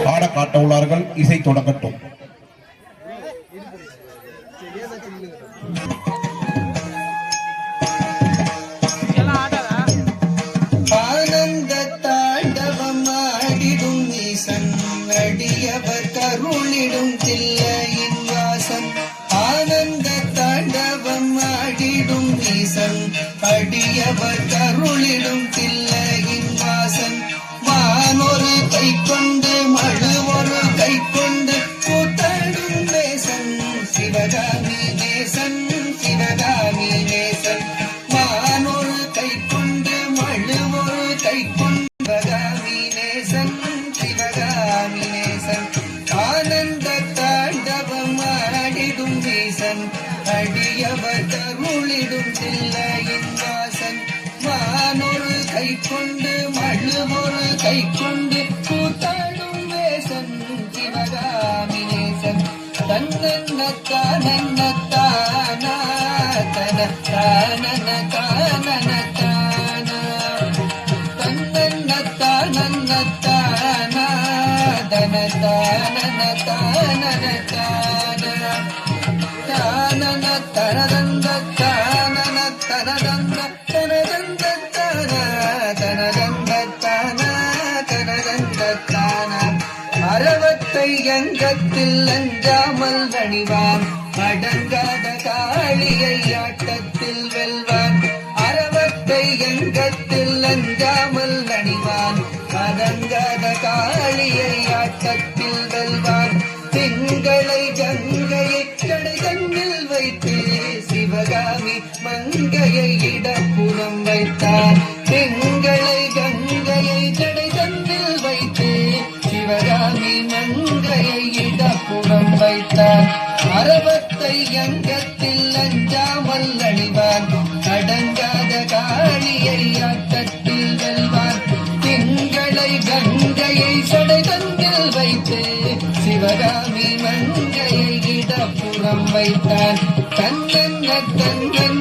பாட காட்ட உள்ளார்கள். இசை தொடங்கட்டும். ஆனந்த தாண்டவம் ஆடிடும் ஈசன் அடியவர் கருளிடும் தில்லையின் வாசன். ஆனந்த தாண்டவம் ஆடிடும் ஈசன் அடியவர் கருளிடும் தில்லையின் வாசன். வானொரு கை கொண்டு மழு ஒரு கை கொண்டு கூத்தாடும் நேசன் சிவகாமி நேசன் சிவகாமி நேசன். வானொரு கை கொண்டு மழு ஒரு கை கொண்டு சிவகாமி நேசன் சிவகாமி நேசன். ஆனந்த தாண்டவம் ஆடிடும் ஈசன் அடியவர் கருளிடும் தில்லையின் வாசன். வானொரு கை கொண்டு மழு ஒரு கை கொண்டு கூத்தாடும் வேசன் சிவகாமி நேசன். தன்னத்தானத்தானா தன தானன தானன தானா தன்னத்தானத்தானா தன தானன தானன தானா தானன தனதந்த தானன தனதந்த தனதந்த தானா தனதந்த தானா தனதந்த தானா. அறவத்தை அங்கத்தில் அஞ்சாமல் அணிவான் அடங்காத காளியை ஆட்டத்தில் வெல்வான். அறவத்தை அங்கத்தில் அஞ்சாமல் அணிவான் அடங்காத காளியை ஆட்டத்தில் வெல்வான். திங்களை கங்கையை கடை கண்ணில் வைத்து சிவகாமி மங்கையை இடப்புறம் வைத்தார். திங்களை கங்கையை கடை கண்ணில் வைத்து சிவகாமி மங்கையை இடப்புறம் வைத்தார். அறவத்தை அங்கத்தில் அஞ்சாமல் அணிவான் அடங்காத காளியை ஆட்டத்தில் வெல்வான். திங்களை கங்கையை சடை கண்ணில் வைத்து சிவகாமி மங்கையை இடப்புறம் வைத்தான். தன்னன்ன தன்னன்